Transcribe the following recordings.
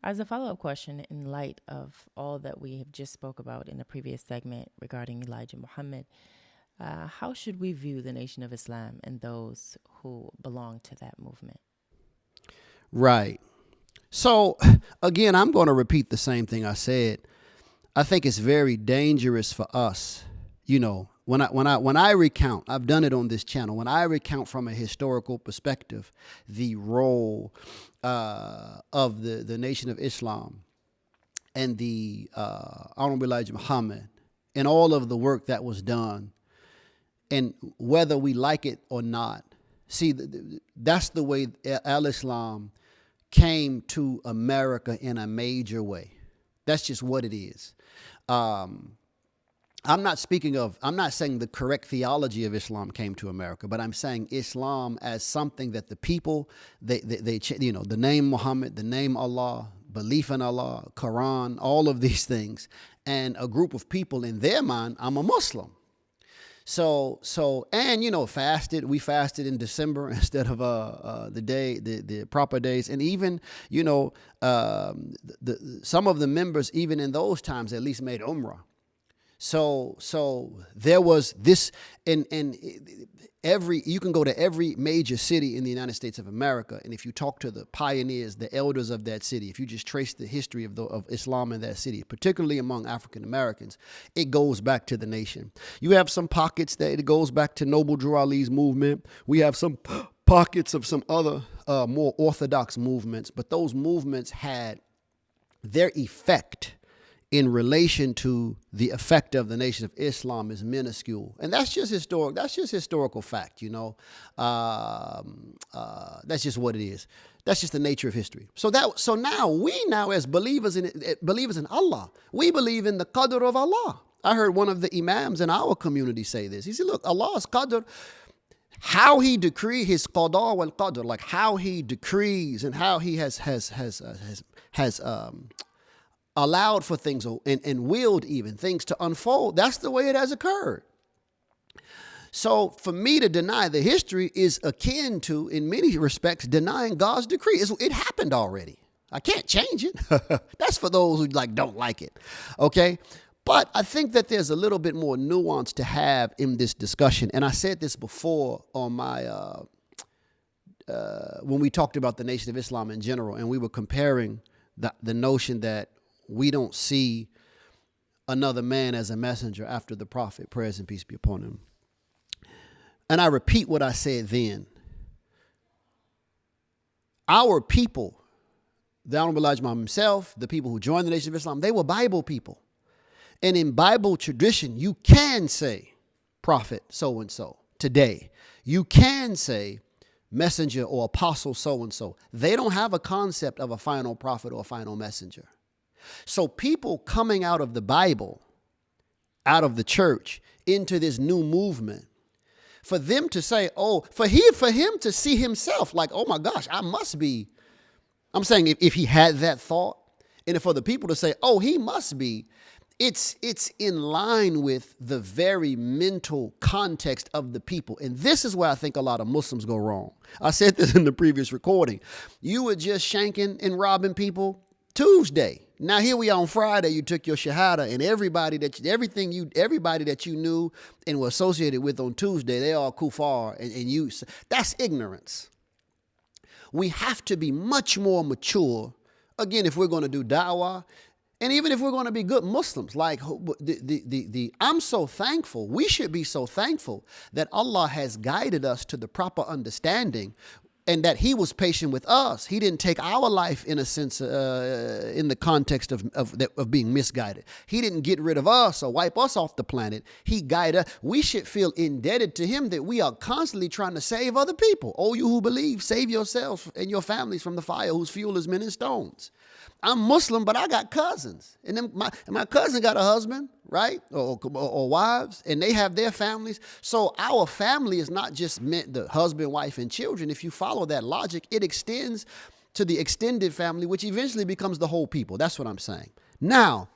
As a follow up question, in light of all that we have just spoke about in the previous segment regarding Elijah Muhammad, how should we view the Nation of Islam and those who belong to that movement? Right. So again, I'm going to repeat the same thing I said. I think it's very dangerous for us, when I recount, I've done it on this channel. When I recount from a historical perspective, the role of the Nation of Islam and the Honorable Elijah Muhammad and all of the work that was done, and whether we like it or not, see, that's the way Al-Islam came to America in a major way. That's just what it is. Um, I'm not saying the correct theology of Islam came to America, but I'm saying Islam as something that the people, the name Muhammad, the name Allah, belief in Allah, Quran, all of these things, and a group of people in their mind, I'm a Muslim. And fasted. We fasted in December instead of the proper days, and even some of the members even in those times at least made Umrah. So there was this, and you can go to every major city in the United States of America, and if you talk to the pioneers, the elders of that city, if you just trace the history of Islam in that city, particularly among African Americans, it goes back to the nation. You have some pockets that it goes back to Noble Drew Ali's movement. We have some pockets of some other more orthodox movements, but those movements had their effect in relation to the effect of the Nation of Islam is minuscule. And that's just historical fact, That's just what it is. That's just the nature of history. So now we as believers in Allah, we believe in the qadr of Allah. I heard one of the imams in our community say this. He said, look, Allah's qadr, how he decreed his qada wal qadr, like how he decrees and how he has allowed for things and willed even things to unfold. That's the way it has occurred. So for me to deny the history is akin to, in many respects, denying God's decree. It happened already. I can't change it. That's for those who don't like it. Okay. But I think that there's a little bit more nuance to have in this discussion. And I said this before on my, when we talked about the Nation of Islam in general, and we were comparing the notion that we don't see another man as a messenger after the prophet, prayers and peace be upon him. And I repeat what I said then. Our people, the Honorable Elijah Muhammad himself, the people who joined the Nation of Islam, they were Bible people. And in Bible tradition, you can say prophet so-and-so today. You can say messenger or apostle so-and-so. They don't have a concept of a final prophet or a final messenger. So people coming out of the Bible, out of the church, into this new movement, for them to say, for him to see himself like, oh my gosh, I must be. I'm saying if he had that thought, and for the people to say, oh, he must be, it's in line with the very mental context of the people. And this is where I think a lot of Muslims go wrong. I said this in the previous recording. You were just shanking and robbing people Tuesday. Now here we are on Friday. You took your shahada, and everybody that you knew and were associated with on Tuesday, they all kufar, and you. That's ignorance. We have to be much more mature. Again, if we're going to do da'wah, and even if we're going to be good Muslims, like I'm so thankful. We should be so thankful that Allah has guided us to the proper understanding. And that he was patient with us. He didn't take our life in a sense, in the context of being misguided. He didn't get rid of us or wipe us off the planet. He guided us. We should feel indebted to him that we are constantly trying to save other people. Oh, you who believe, save yourself and your families from the fire whose fuel is men and stones. I'm Muslim, but I got cousins. And then my cousin got a husband, right? Or wives, and they have their families. So our family is not just meant the husband, wife, and children. If you follow that logic, it extends to the extended family, which eventually becomes the whole people. That's what I'm saying. Now,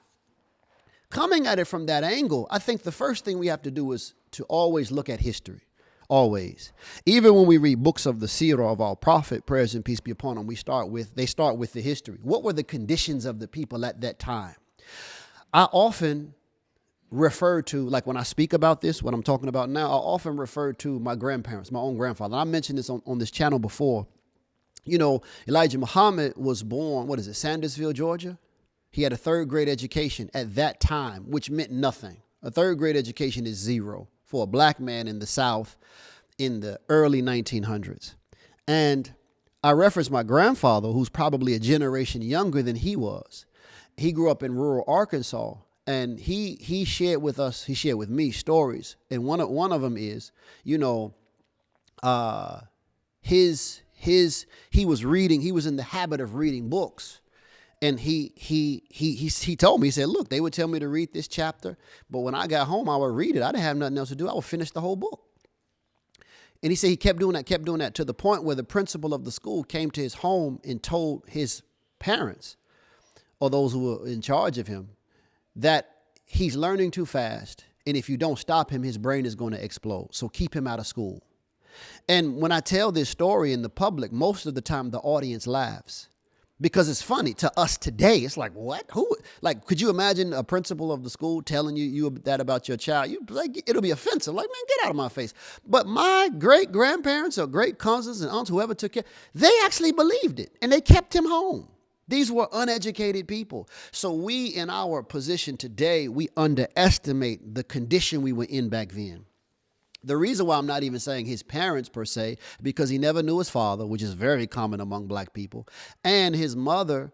coming at it from that angle, I think the first thing we have to do is to always look at history. Always. Even when we read books of the seerah of our prophet, prayers and peace be upon him, they start with the history. What were the conditions of the people at that time? I often refer to, like when I speak about this, what I'm talking about now, I often refer to my grandparents, my own grandfather. I mentioned this on this channel before. You know, Elijah Muhammad was born, Sandersville, Georgia? He had a third grade education at that time, which meant nothing. A third grade education is zero for a black man in the South in the early 1900s. And I referenced my grandfather, who's probably a generation younger than he was. He grew up in rural Arkansas, and he shared with me stories. And one of them is, he was in the habit of reading books. And he told me, he said, look, they would tell me to read this chapter, but when I got home, I would read it. I didn't have nothing else to do. I would finish the whole book. And he said he kept doing that to the point where the principal of the school came to his home and told his parents, or those who were in charge of him, that he's learning too fast. And if you don't stop him, his brain is going to explode. So keep him out of school. And when I tell this story in the public, most of the time the audience laughs. Because it's funny to us today. It's like, what? Who? Like, could you imagine a principal of the school telling you that about your child? It'll be offensive. Like, man, get out of my face. But my great grandparents or great cousins and aunts, whoever took care, they actually believed it and they kept him home. These were uneducated people. So we, in our position today, we underestimate the condition we were in back then. The reason why I'm not even saying his parents per se, because he never knew his father, which is very common among black people. And his mother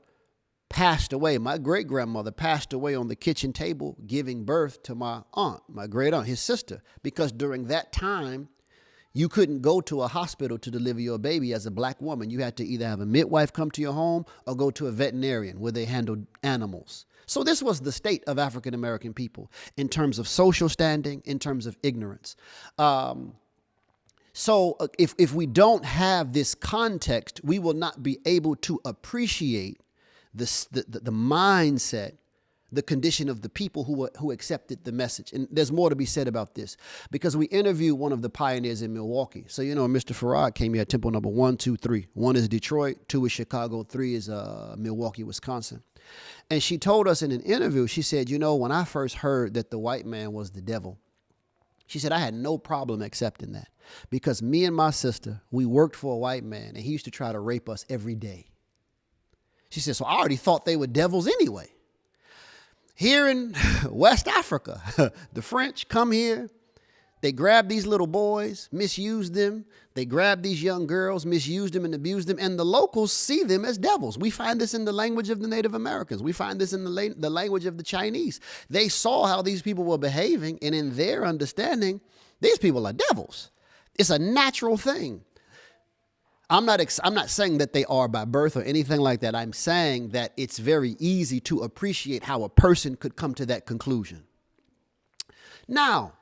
passed away. My great grandmother passed away on the kitchen table giving birth to my aunt, my great aunt, his sister, because during that time, you couldn't go to a hospital to deliver your baby as a black woman. You had to either have a midwife come to your home or go to a veterinarian where they handled animals. So this was the state of African American people in terms of social standing, in terms of ignorance. So if we don't have this context, we will not be able to appreciate the mindset, the condition of the people who accepted the message. And there's more to be said about this because we interviewed one of the pioneers in Milwaukee. So, Mr. Farad came here at temple number 1, 2, 3. 1 is Detroit, 2 is Chicago, 3 is Milwaukee, Wisconsin. And she told us in an interview, she said, when I first heard that the white man was the devil, she said, I had no problem accepting that because me and my sister, we worked for a white man and he used to try to rape us every day. She said, so I already thought they were devils anyway. Here in West Africa, the French come here, they grab these little boys, misuse them. They grab these young girls, misuse them and abuse them. And the locals see them as devils. We find this in the language of the Native Americans. We find this in the language of the Chinese. They saw how these people were behaving. And in their understanding, these people are devils. It's a natural thing. I'm not saying that they are by birth or anything like that. I'm saying that it's very easy to appreciate how a person could come to that conclusion. Now,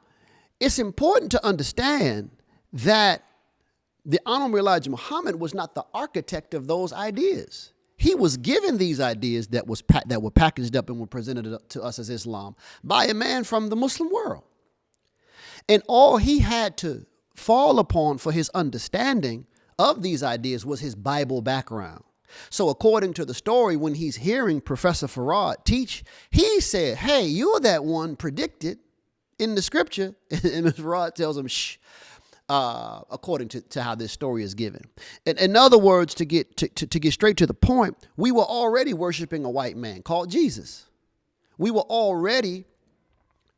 it's important to understand that the Honorable Elijah Muhammad was not the architect of those ideas. He was given these ideas that were packaged up and were presented to us as Islam by a man from the Muslim world. And all he had to fall upon for his understanding of these ideas was his Bible background. So according to the story, when he's hearing Professor Farad teach, he said, hey, you're that one predicted in the scripture. And Ms. Farad tells him, shh, according to how this story is given. In other words, to get straight to the point, we were already worshiping a white man called Jesus. We were already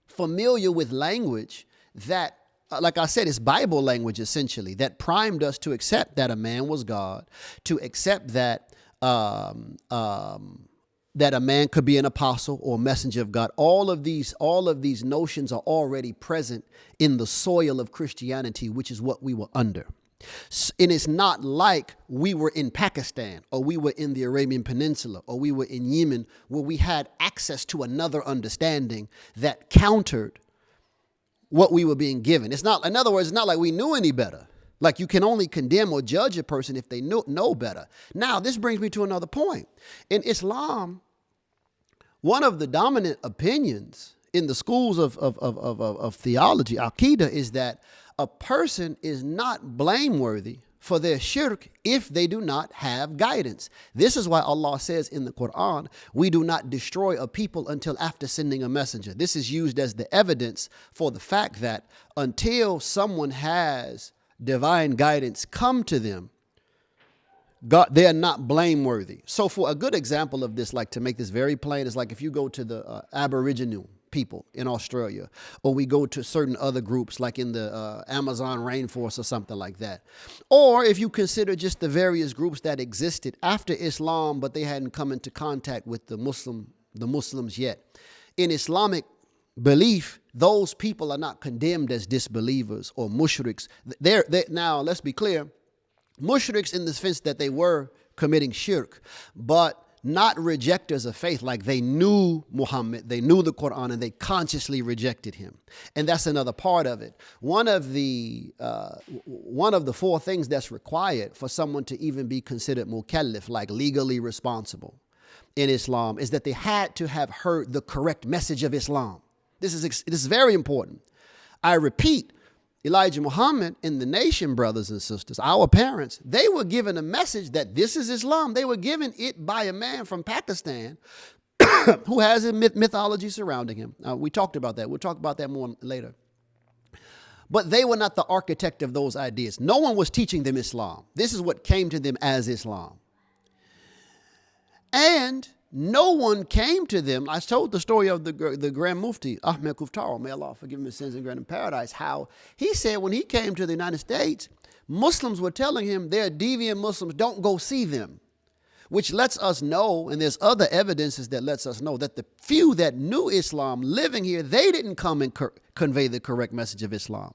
familiar with language that, like I said, it's Bible language essentially that primed us to accept that a man was God, to accept that that a man could be an apostle or messenger of God. All of these notions are already present in the soil of Christianity, which is what we were under. And it's not like we were in Pakistan or we were in the Arabian Peninsula or we were in Yemen where we had access to another understanding that countered what we were being given. It's not, in other words, it's not like we knew any better. Like you can only condemn or judge a person if they know better. Now, this brings me to another point. In Islam, one of the dominant opinions in the schools of theology, Aqidah, is that a person is not blameworthy for their shirk if they do not have guidance. This is why Allah says in the Quran, we do not destroy a people until after sending a messenger. This is used as the evidence for the fact that until someone has divine guidance come to them, God, they are not blameworthy. So for a good example of this, like to make this very plain, is like if you go to the Aboriginal people in Australia, or we go to certain other groups like in the Amazon rainforest or something like that. Or if you consider just the various groups that existed after Islam, but they hadn't come into contact with the Muslims yet. In Islamic belief, those people are not condemned as disbelievers or mushriks. Now, let's be clear. Mushriks in the sense that they were committing shirk, but not rejectors of faith. Like they knew Muhammad, they knew the Quran, and they consciously rejected him. And that's another part of it. One of the 4 things that's required for someone to even be considered mukallaf, like legally responsible in Islam, is that they had to have heard the correct message of Islam. This is very important. I repeat, Elijah Muhammad and the nation, brothers and sisters, our parents, they were given a message that this is Islam. They were given it by a man from Pakistan who has a mythology surrounding him. We talked about that. We'll talk about that more later. But they were not the architect of those ideas. No one was teaching them Islam. This is what came to them as Islam. And no one came to them. I told the story of the Grand Mufti, Ahmed Kuftar, may Allah forgive him his sins and grant him paradise, how he said when he came to the United States, Muslims were telling him they're deviant Muslims, don't go see them, which lets us know, and there's other evidences that lets us know, that the few that knew Islam living here, they didn't come and convey the correct message of Islam.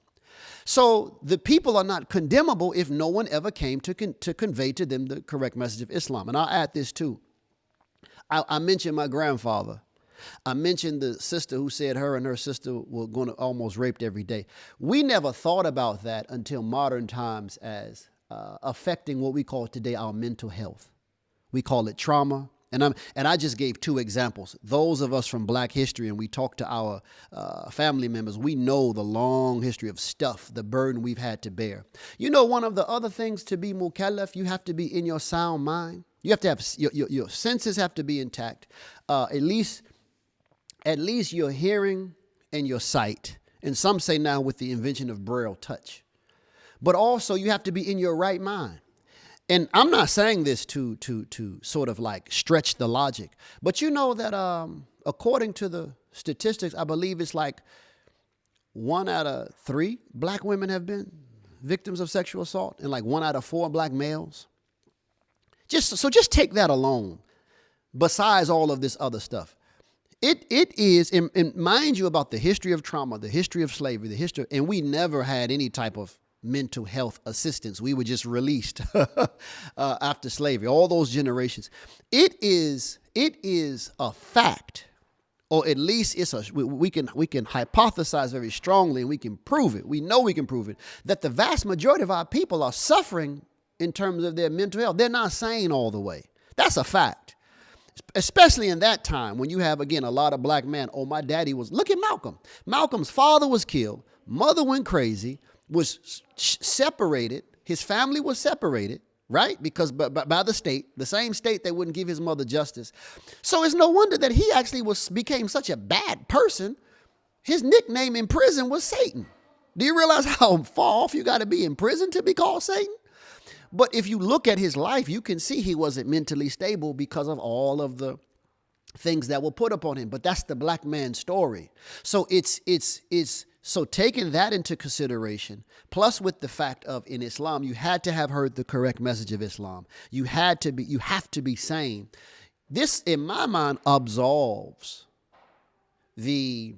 So the people are not condemnable if no one ever came to convey to them the correct message of Islam. And I'll add this too. I mentioned my grandfather. I mentioned the sister who said her and her sister were going to almost raped every day. We never thought about that until modern times as affecting what we call today our mental health. We call it trauma. And I just gave 2 examples. Those of us from Black history, and we talk to our family members, we know the long history of stuff, the burden we've had to bear. You know, one of the other things to be mukallaf, you have to be in your sound mind. You have to have your senses have to be intact. At least your hearing and your sight. And some say now with the invention of Braille touch. But also you have to be in your right mind. And I'm not saying this to sort of like stretch the logic. But you know that according to the statistics, I believe it's like 1 out of 3 Black women have been victims of sexual assault, and like 1 out of 4 Black males. Just take that alone, besides all of this other stuff. It is, and mind you, about the history of trauma, the history of slavery, the history, and we never had any type of mental health assistance. We were just released after slavery, all those generations. It is a fact, or at least we can hypothesize very strongly, and we can prove it. We know we can prove it, that the vast majority of our people are suffering in terms of their mental health. They're not sane all the way. That's a fact. Especially in that time when you have, again, a lot of Black men. Oh, my daddy was, look at Malcolm. Malcolm's father was killed. Mother went crazy, was separated. His family was separated, right? Because by the state, the same state that wouldn't give his mother justice. So it's no wonder that he actually became such a bad person. His nickname in prison was Satan. Do you realize how far off you got to be in prison to be called Satan? But if you look at his life, you can see he wasn't mentally stable because of all of the things that were put upon him. But that's the Black man's story. So so taking that into consideration, plus with the fact of in Islam, you had to have heard the correct message of Islam. You have to be sane. This, in my mind, absolves the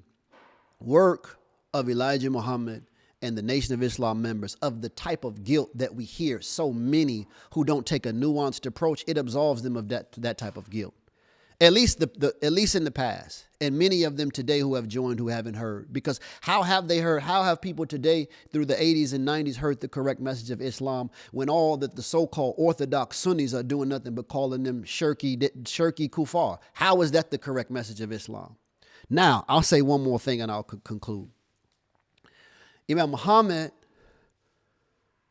work of Elijah Muhammad and the Nation of Islam members of the type of guilt that we hear so many who don't take a nuanced approach. It absolves them of that type of guilt. At least at least in the past. And many of them today who have joined who haven't heard. Because how have they heard? How have people today through the 80s and 90s heard the correct message of Islam when all that the so-called Orthodox Sunnis are doing nothing but calling them shirky kuffar? How is that the correct message of Islam? Now, I'll say one more thing and I'll conclude. Imam Muhammad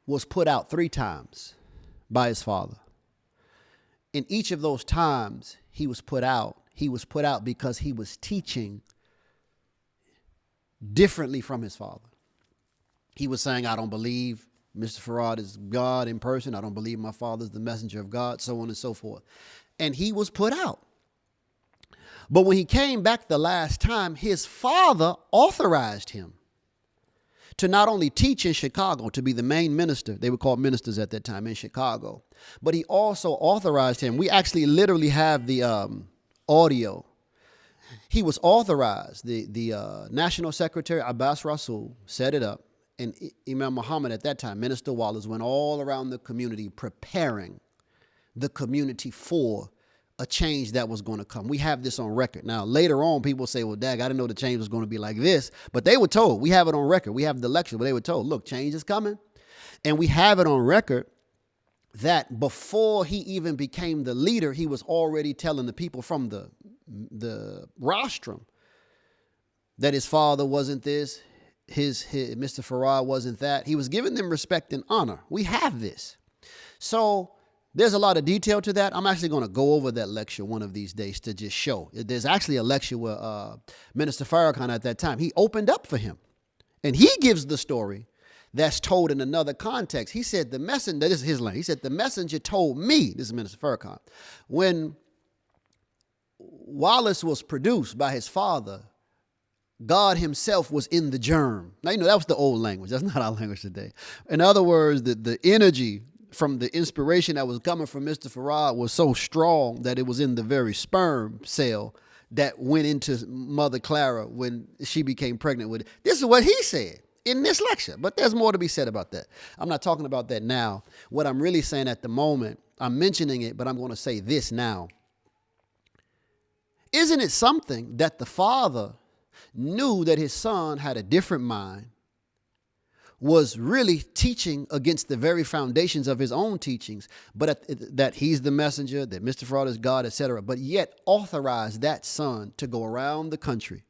was put out 3 times by his father. In each of those times he was put out because he was teaching differently from his father. He was saying, I don't believe Mr. Farad is God in person. I don't believe my father is the messenger of God, so on and so forth. And he was put out. But when he came back the last time, his father authorized him to not only teach in Chicago, to be the main minister. They were called ministers at that time in Chicago. But he also authorized him. We actually literally have the audio. He was authorized. The National Secretary, Abbas Rasul, set it up. And Imam Muhammad at that time, Minister Wallace, went all around the community preparing the community for a change that was going to come. We have this on record. Now, later on, people say, well, Dag, I didn't know the change was going to be like this. But they were told. We have it on record. We have the lecture, but they were told, look, change is coming. And we have it on record that before he even became the leader, he was already telling the people from the rostrum that his father wasn't this, his Mr. Farad wasn't that. He was giving them respect and honor. We have this. So there's a lot of detail to that. I'm actually going to go over that lecture one of these days to just show. There's actually a lecture where Minister Farrakhan at that time, he opened up for him. And he gives the story that's told in another context. He said, the messenger, this is his line. He said, the messenger told me, this is Minister Farrakhan, when Wallace was produced by his father, God himself was in the germ. Now, that was the old language. That's not our language today. In other words, the energy from the inspiration that was coming from Mr. Farad was so strong that it was in the very sperm cell that went into Mother Clara when she became pregnant with it. This is what he said in this lecture, but there's more to be said about that. I'm not talking about that now. What I'm really saying at the moment, I'm mentioning it, but I'm going to say this now. Isn't it something that the father knew that his son had a different mind, was really teaching against the very foundations of his own teachings, but that he's the messenger, that Mr. Farad is God, etc., but yet authorized that son to go around the country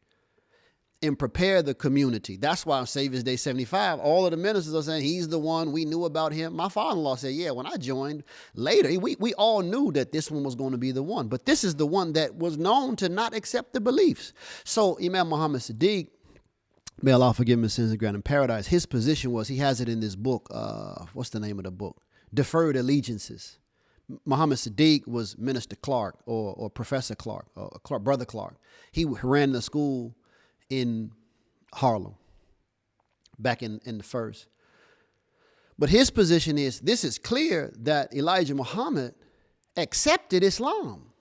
and prepare the community? That's why on Savior's Day 75, all of the ministers are saying he's the one, we knew about him. My father-in-law said, yeah, when I joined later, we all knew that this one was going to be the one, but this is the one that was known to not accept the beliefs. So Imam Muhammad Siddiq, may Allah forgive him his sins and grant him paradise, his position was, he has it in this book, what's the name of the book? Deferred Allegiances. Muhammad Siddiq was Minister Clark or Professor Clark, or Brother Clark. He ran the school in Harlem back in the first. But his position is, this is clear that Elijah Muhammad accepted Islam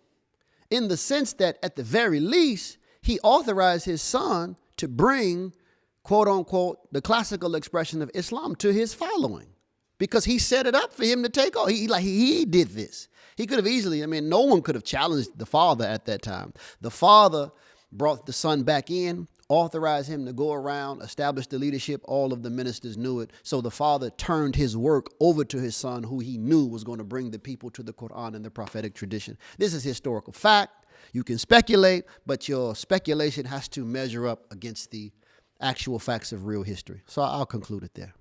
in the sense that at the very least, he authorized his son to bring, quote unquote, the classical expression of Islam to his following, because he set it up for him to take off. He did this. He could have easily, no one could have challenged the father at that time. The father brought the son back in, authorized him to go around, establish the leadership. All of the ministers knew it. So the father turned his work over to his son, who he knew was going to bring the people to the Quran and the prophetic tradition. This is historical fact. You can speculate, but your speculation has to measure up against the actual facts of real history. So I'll conclude it there.